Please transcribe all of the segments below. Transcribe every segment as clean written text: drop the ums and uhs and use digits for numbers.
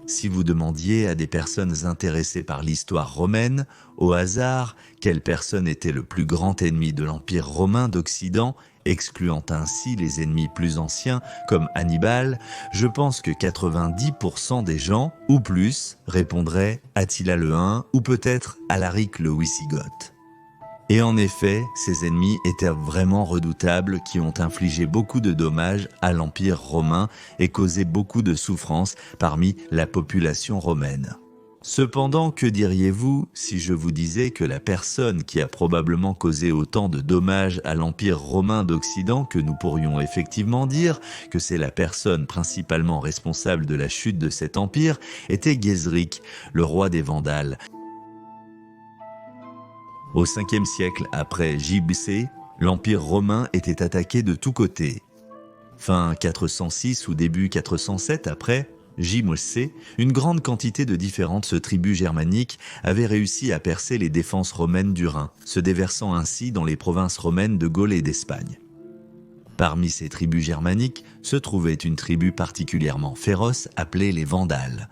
Si vous demandiez à des personnes intéressées par l'histoire romaine, au hasard, quelle personne était le plus grand ennemi de l'Empire romain d'Occident, excluant ainsi les ennemis plus anciens comme Hannibal, je pense que 90% des gens, ou plus, répondraient Attila le Hun ou peut-être Alaric le Wisigoth. Et en effet, ces ennemis étaient vraiment redoutables qui ont infligé beaucoup de dommages à l'Empire romain et causé beaucoup de souffrances parmi la population romaine. Cependant, que diriez-vous si je vous disais que la personne qui a probablement causé autant de dommages à l'Empire romain d'Occident que nous pourrions effectivement dire que c'est la personne principalement responsable de la chute de cet empire était Gésric, le roi des Vandales. Au 5e siècle après JBC, l'Empire romain était attaqué de tous côtés. Fin 406 ou début 407 après JMC, une grande quantité de différentes tribus germaniques avaient réussi à percer les défenses romaines du Rhin, se déversant ainsi dans les provinces romaines de Gaule et d'Espagne. Parmi ces tribus germaniques se trouvait une tribu particulièrement féroce appelée les Vandales.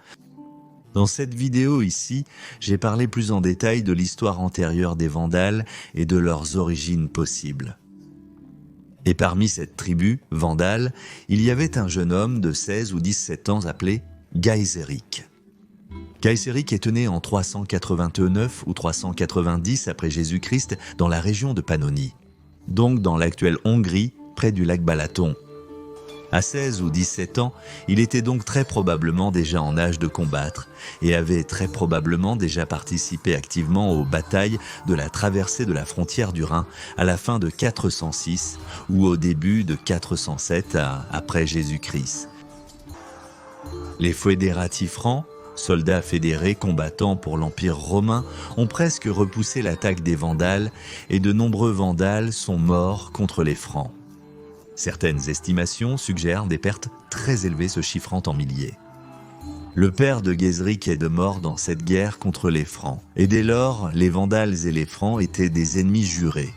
Dans cette vidéo ici, j'ai parlé plus en détail de l'histoire antérieure des Vandales et de leurs origines possibles. Et parmi cette tribu, Vandale, il y avait un jeune homme de 16 ou 17 ans appelé Gaiséric. Gaiséric est né en 389 ou 390 après Jésus-Christ dans la région de Pannonie, donc dans l'actuelle Hongrie, près du lac Balaton. À 16 ou 17 ans, il était donc très probablement déjà en âge de combattre et avait très probablement déjà participé activement aux batailles de la traversée de la frontière du Rhin à la fin de 406 ou au début de 407 après Jésus-Christ. Les fédérati francs, soldats fédérés combattant pour l'Empire romain, ont presque repoussé l'attaque des Vandales et de nombreux Vandales sont morts contre les Francs. Certaines estimations suggèrent des pertes très élevées se chiffrant en milliers. Le père de Gésric est mort dans cette guerre contre les Francs, et dès lors, les Vandales et les Francs étaient des ennemis jurés.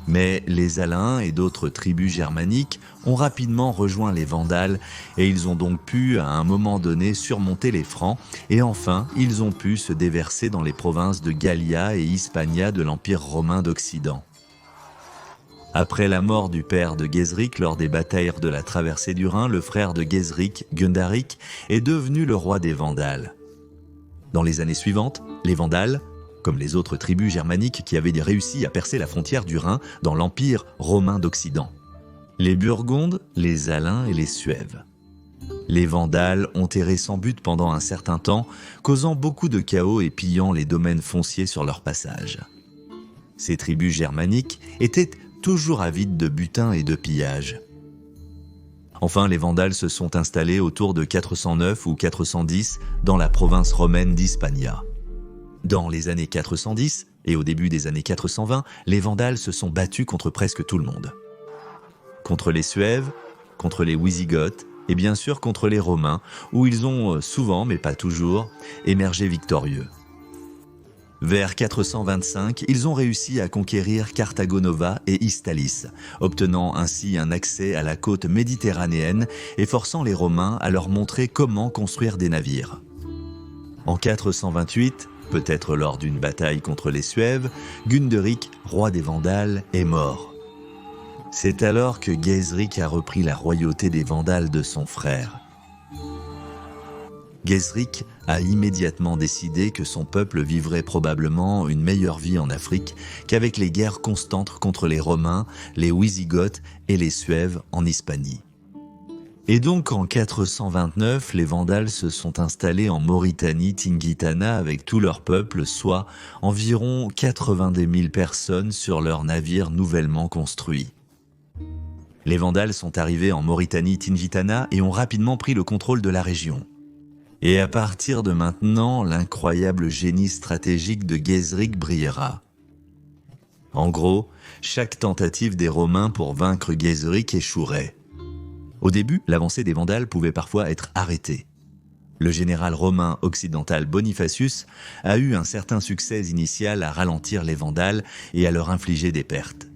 Mais les Alains et d'autres tribus germaniques ont rapidement rejoint les Vandales et ils ont donc pu, à un moment donné, surmonter les Francs et enfin, ils ont pu se déverser dans les provinces de Gallia et Hispania de l'Empire romain d'Occident. Après la mort du père de Gésric lors des batailles de la traversée du Rhin, le frère de Gésric, Gundaric, est devenu le roi des Vandales. Dans les années suivantes, les Vandales, comme les autres tribus germaniques qui avaient réussi à percer la frontière du Rhin dans l'Empire romain d'Occident. Les Burgondes, les Alains et les Suèves. Les Vandales ont erré sans but pendant un certain temps, causant beaucoup de chaos et pillant les domaines fonciers sur leur passage. Ces tribus germaniques étaient toujours avides de butin et de pillage. Enfin, les Vandales se sont installés autour de 409 ou 410 dans la province romaine d'Hispania. Dans les années 410 et au début des années 420, les Vandales se sont battus contre presque tout le monde. Contre les Suèves, contre les Wisigoths et bien sûr contre les Romains, où ils ont souvent, mais pas toujours, émergé victorieux. Vers 425, ils ont réussi à conquérir Carthago Nova et Istalis, obtenant ainsi un accès à la côte méditerranéenne et forçant les Romains à leur montrer comment construire des navires. En 428, peut-être lors d'une bataille contre les Suèves, Gunderic, roi des Vandales, est mort. C'est alors que Gésric a repris la royauté des Vandales de son frère. Gésric a immédiatement décidé que son peuple vivrait probablement une meilleure vie en Afrique qu'avec les guerres constantes contre les Romains, les Wisigoths et les Suèves en Hispanie. Et donc en 429, les Vandales se sont installés en Mauritanie Tingitana avec tout leur peuple, soit environ 82 000 personnes sur leurs navires nouvellement construits. Les Vandales sont arrivés en Mauritanie Tingitana et ont rapidement pris le contrôle de la région. Et à partir de maintenant, l'incroyable génie stratégique de Gésric brillera. En gros, chaque tentative des Romains pour vaincre Gésric échouerait. Au début, l'avancée des Vandales pouvait parfois être arrêtée. Le général romain occidental Bonifacius a eu un certain succès initial à ralentir les Vandales et à leur infliger des pertes.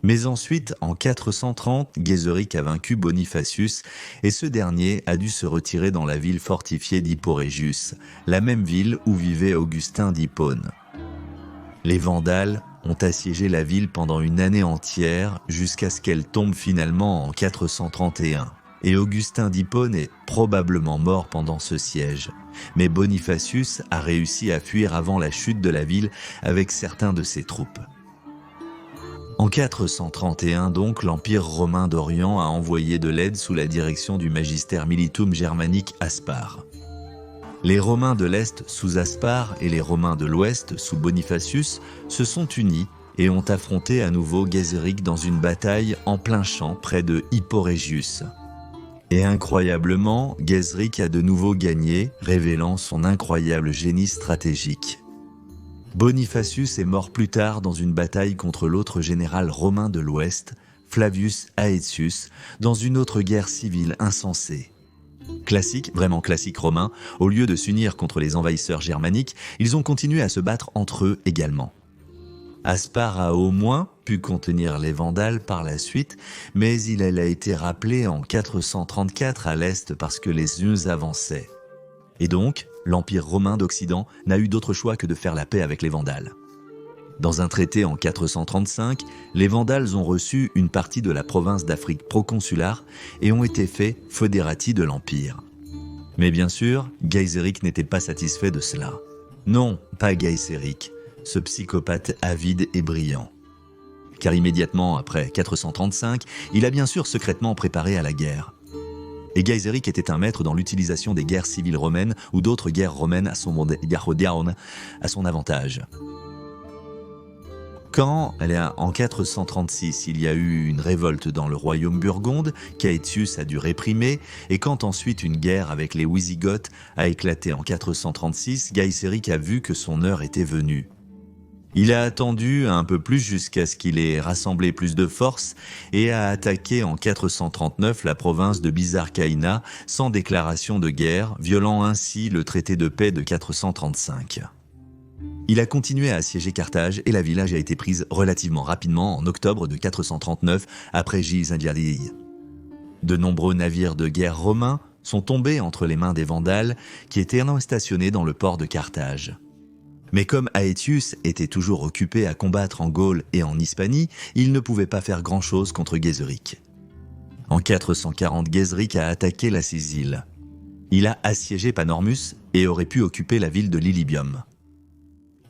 Mais ensuite, en 430, Gaiseric a vaincu Bonifacius et ce dernier a dû se retirer dans la ville fortifiée d'Hipporégius, la même ville où vivait Augustin d'Hippone. Les Vandales ont assiégé la ville pendant une année entière jusqu'à ce qu'elle tombe finalement en 431. Et Augustin d'Hippone est probablement mort pendant ce siège. Mais Bonifacius a réussi à fuir avant la chute de la ville avec certains de ses troupes. En 431 donc, l'Empire romain d'Orient a envoyé de l'aide sous la direction du Magister Militum Germanique Aspar. Les Romains de l'Est sous Aspar et les Romains de l'Ouest sous Bonifacius se sont unis et ont affronté à nouveau Gaiseric dans une bataille en plein champ près de Hipporégius. Et incroyablement, Gaiseric a de nouveau gagné, révélant son incroyable génie stratégique. Bonifacius est mort plus tard dans une bataille contre l'autre général romain de l'Ouest, Flavius Aetius, dans une autre guerre civile insensée. Classique, vraiment classique romain, au lieu de s'unir contre les envahisseurs germaniques, ils ont continué à se battre entre eux également. Aspar a au moins pu contenir les Vandales par la suite, mais il a été rappelé en 434 à l'Est parce que les uns avançaient. Et donc, l'Empire romain d'Occident n'a eu d'autre choix que de faire la paix avec les Vandales. Dans un traité en 435, les Vandales ont reçu une partie de la province d'Afrique proconsulaire et ont été faits fédérati de l'Empire. Mais bien sûr, Gaiseric n'était pas satisfait de cela. Non, pas Gaiseric, ce psychopathe avide et brillant. Car immédiatement après 435, il a bien sûr secrètement préparé à la guerre. Et Gaiseric était un maître dans l'utilisation des guerres civiles romaines ou d'autres guerres romaines à son avantage. Quand, en 436, il y a eu une révolte dans le royaume burgonde qu'Aetius a dû réprimer, et quand ensuite une guerre avec les Wisigoths a éclaté en 436, Gaiseric a vu que son heure était venue. Il a attendu un peu plus jusqu'à ce qu'il ait rassemblé plus de forces et a attaqué en 439 la province de Byzarcaïna sans déclaration de guerre, violant ainsi le traité de paix de 435. Il a continué à assiéger Carthage et la village a été prise relativement rapidement en octobre de 439 après Gilles Indiali. De nombreux navires de guerre romains sont tombés entre les mains des Vandales qui étaient stationnés dans le port de Carthage. Mais comme Aetius était toujours occupé à combattre en Gaule et en Hispanie, il ne pouvait pas faire grand-chose contre Gaiseric. En 440, Gaiseric a attaqué la Sicile. Il a assiégé Panormus et aurait pu occuper la ville de Lilybium.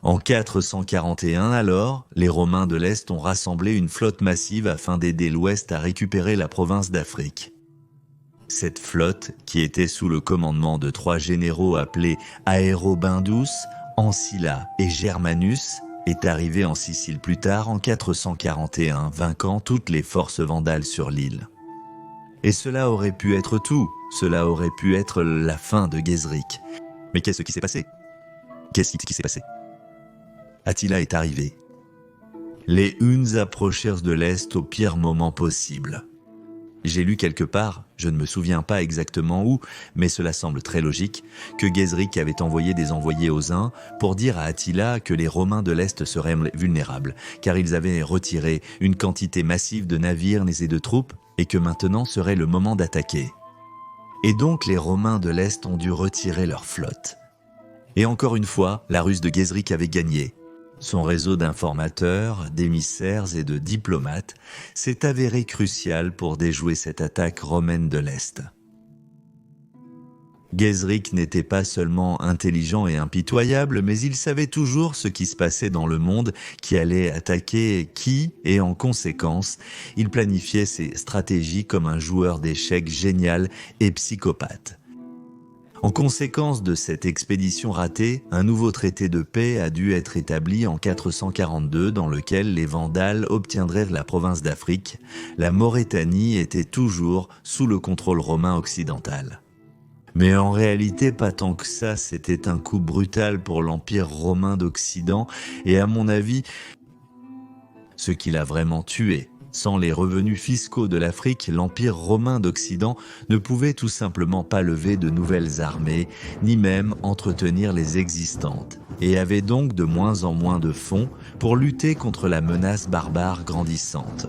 En 441 alors, les Romains de l'Est ont rassemblé une flotte massive afin d'aider l'Ouest à récupérer la province d'Afrique. Cette flotte, qui était sous le commandement de 3 généraux appelés Aérobindus, Ancilla et Germanus, est arrivée en Sicile plus tard en 441, vainquant toutes les forces vandales sur l'île. Et cela aurait pu être tout, cela aurait pu être la fin de Gaiseric. Mais qu'est-ce qui s'est passé? Qu'est-ce qui s'est passé? Attila est arrivé. Les Huns approchèrent de l'Est au pire moment possible. J'ai lu quelque part, je ne me souviens pas exactement où, mais cela semble très logique, que Gaiseric avait envoyé des envoyés aux Huns pour dire à Attila que les Romains de l'Est seraient vulnérables, car ils avaient retiré une quantité massive de navires et de troupes, et que maintenant serait le moment d'attaquer. Et donc les Romains de l'Est ont dû retirer leur flotte. Et encore une fois, la ruse de Gaiseric avait gagné. Son réseau d'informateurs, d'émissaires et de diplomates s'est avéré crucial pour déjouer cette attaque romaine de l'Est. Gaiseric n'était pas seulement intelligent et impitoyable, mais il savait toujours ce qui se passait dans le monde, qui allait attaquer qui, et en conséquence, il planifiait ses stratégies comme un joueur d'échecs génial et psychopathe. En conséquence de cette expédition ratée, un nouveau traité de paix a dû être établi en 442 dans lequel les Vandales obtiendraient la province d'Afrique. La Maurétanie était toujours sous le contrôle romain occidental. Mais en réalité, pas tant que ça, c'était un coup brutal pour l'Empire romain d'Occident et à mon avis, ce qui l'a vraiment tué. Sans les revenus fiscaux de l'Afrique, l'Empire romain d'Occident ne pouvait tout simplement pas lever de nouvelles armées, ni même entretenir les existantes. et avait donc de moins en moins de fonds pour lutter contre la menace barbare grandissante.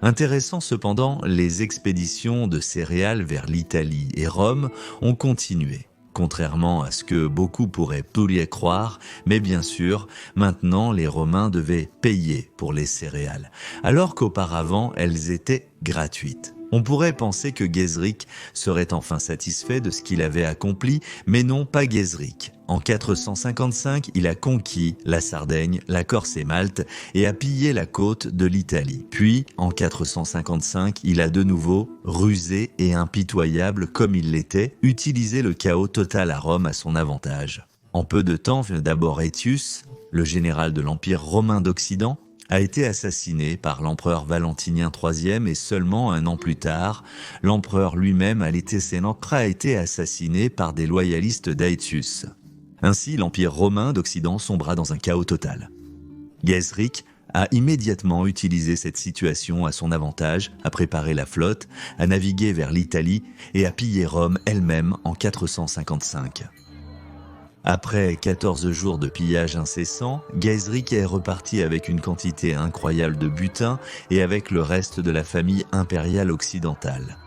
Intéressant cependant, les expéditions de céréales vers l'Italie et Rome ont continué. Contrairement à ce que beaucoup pourraient croire, mais bien sûr, maintenant les Romains devaient payer pour les céréales, alors qu'auparavant elles étaient gratuites. On pourrait penser que Gaiseric serait enfin satisfait de ce qu'il avait accompli, mais non, pas Gaiseric. En 455, il a conquis la Sardaigne, la Corse et Malte et a pillé la côte de l'Italie. Puis, en 455, il a de nouveau, rusé et impitoyable comme il l'était, utilisé le chaos total à Rome à son avantage. En peu de temps, d'abord Aetius, le général de l'Empire romain d'Occident, a été assassiné par l'empereur Valentinien III et seulement un an plus tard, l'empereur lui-même a été assassiné par des loyalistes d'Aetius. Ainsi, l'Empire romain d'Occident sombra dans un chaos total. Gaiseric a immédiatement utilisé cette situation à son avantage, a préparé la flotte, a navigué vers l'Italie et a pillé Rome elle-même en 455. Après 14 jours de pillage incessant, Gaiseric est reparti avec une quantité incroyable de butin et avec le reste de la famille impériale occidentale.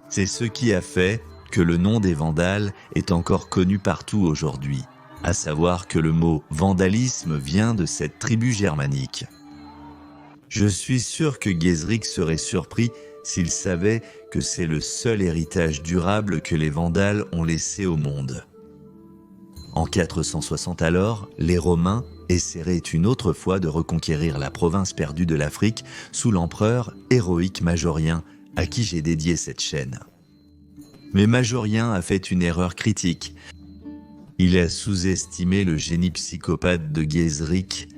C'est ce qui a fait que le nom des Vandales est encore connu partout aujourd'hui, à savoir que le mot vandalisme vient de cette tribu germanique. Je suis sûr que Gaiseric serait surpris s'il savait que c'est le seul héritage durable que les Vandales ont laissé au monde. En 460 alors, les Romains essaieraient une autre fois de reconquérir la province perdue de l'Afrique sous l'empereur héroïque Majorien, à qui j'ai dédié cette chaîne. Mais Majorien a fait une erreur critique. Il a sous-estimé le génie psychopathe de Gaiseric.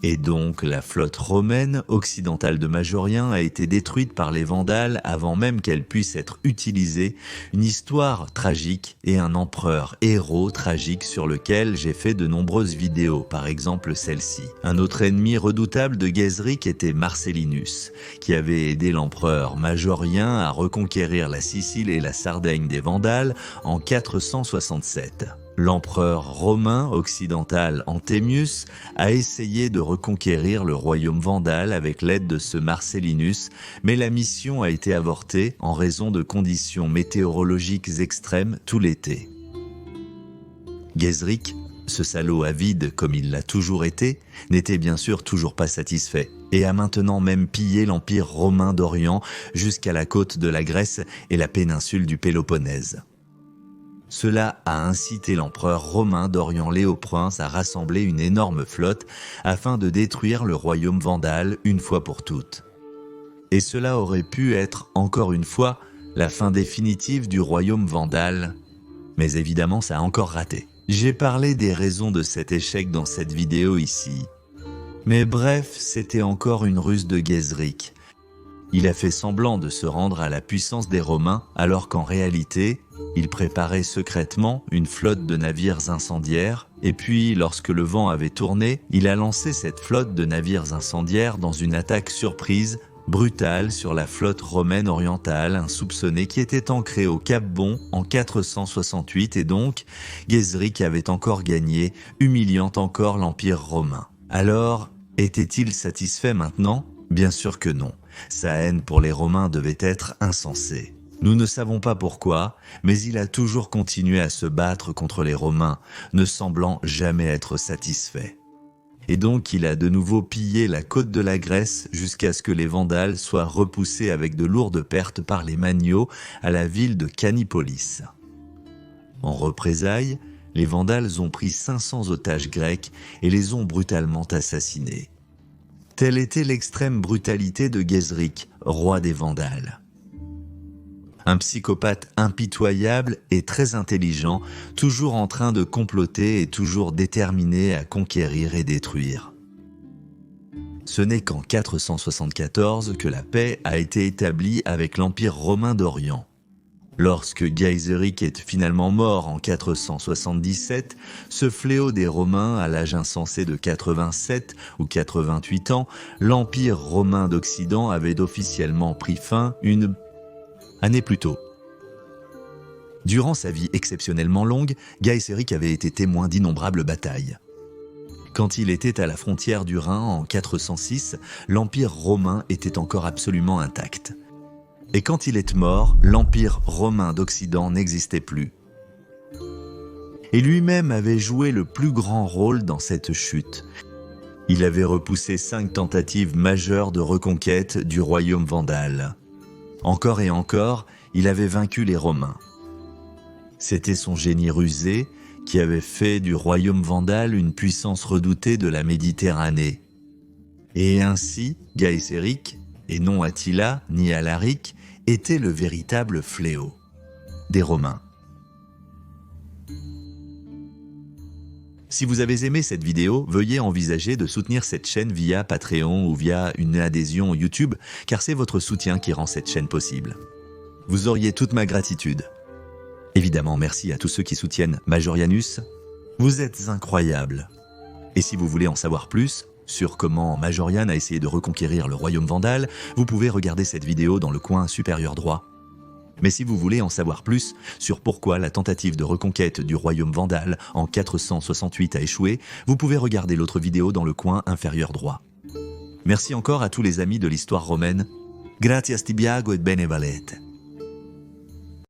Et donc, la flotte romaine occidentale de Majorien a été détruite par les Vandales avant même qu'elle puisse être utilisée, une histoire tragique et un empereur héros tragique sur lequel j'ai fait de nombreuses vidéos, par exemple celle-ci. Un autre ennemi redoutable de Gaiseric était Marcellinus, qui avait aidé l'empereur Majorien à reconquérir la Sicile et la Sardaigne des Vandales en 467. L'empereur romain occidental Anthemius a essayé de reconquérir le royaume vandale avec l'aide de ce Marcellinus, mais la mission a été avortée en raison de conditions météorologiques extrêmes tout l'été. Gaiseric, ce salaud avide comme il l'a toujours été, n'était bien sûr toujours pas satisfait et a maintenant même pillé l'Empire romain d'Orient jusqu'à la côte de la Grèce et la péninsule du Péloponnèse. Cela a incité l'empereur romain d'Orient Léoprince à rassembler une énorme flotte afin de détruire le royaume vandale une fois pour toutes. Et cela aurait pu être, encore une fois, la fin définitive du royaume vandale. Mais évidemment, ça a encore raté. J'ai parlé des raisons de cet échec dans cette vidéo ici. Mais bref, c'était encore une ruse de Gaiseric. Il a fait semblant de se rendre à la puissance des Romains, alors qu'en réalité, il préparait secrètement une flotte de navires incendiaires, et puis, lorsque le vent avait tourné, il a lancé cette flotte de navires incendiaires dans une attaque surprise, brutale sur la flotte romaine orientale, insoupçonnée qui était ancrée au Cap Bon en 468, et donc, Gaiseric avait encore gagné, humiliant encore l'Empire romain. Alors, était-il satisfait maintenant ? Bien sûr que non. Sa haine pour les Romains devait être insensée. Nous ne savons pas pourquoi, mais il a toujours continué à se battre contre les Romains, ne semblant jamais être satisfait. Et donc il a de nouveau pillé la côte de la Grèce jusqu'à ce que les Vandales soient repoussés avec de lourdes pertes par les Magnos à la ville de Canipolis. En représailles, les Vandales ont pris 500 otages grecs et les ont brutalement assassinés. Telle était l'extrême brutalité de Gaiseric, roi des Vandales. Un psychopathe impitoyable et très intelligent, toujours en train de comploter et toujours déterminé à conquérir et détruire. Ce n'est qu'en 474 que la paix a été établie avec l'Empire romain d'Orient. Lorsque Gaiseric est finalement mort en 477, ce fléau des Romains à l'âge insensé de 87 ou 88 ans, l'Empire romain d'Occident avait officiellement pris fin une année plus tôt. Durant sa vie exceptionnellement longue, Gaiséric avait été témoin d'innombrables batailles. Quand il était à la frontière du Rhin en 406, l'Empire romain était encore absolument intact. Et quand il est mort, l'Empire romain d'Occident n'existait plus. Et lui-même avait joué le plus grand rôle dans cette chute. Il avait repoussé 5 tentatives majeures de reconquête du royaume vandale. Encore et encore, il avait vaincu les Romains. C'était son génie rusé qui avait fait du royaume vandale une puissance redoutée de la Méditerranée. Et ainsi, Gaiséric, et non Attila ni Alaric, était le véritable fléau des Romains. Si vous avez aimé cette vidéo, veuillez envisager de soutenir cette chaîne via Patreon ou via une adhésion YouTube, car c'est votre soutien qui rend cette chaîne possible. Vous auriez toute ma gratitude. Évidemment, merci à tous ceux qui soutiennent Majorianus. Vous êtes incroyables. Et si vous voulez en savoir plus sur comment Majorian a essayé de reconquérir le royaume vandale, vous pouvez regarder cette vidéo dans le coin supérieur droit. Mais si vous voulez en savoir plus sur pourquoi la tentative de reconquête du royaume vandale en 468 a échoué, vous pouvez regarder l'autre vidéo dans le coin inférieur droit. Merci encore à tous les amis de l'histoire romaine. Gratias tibiago et bene valete.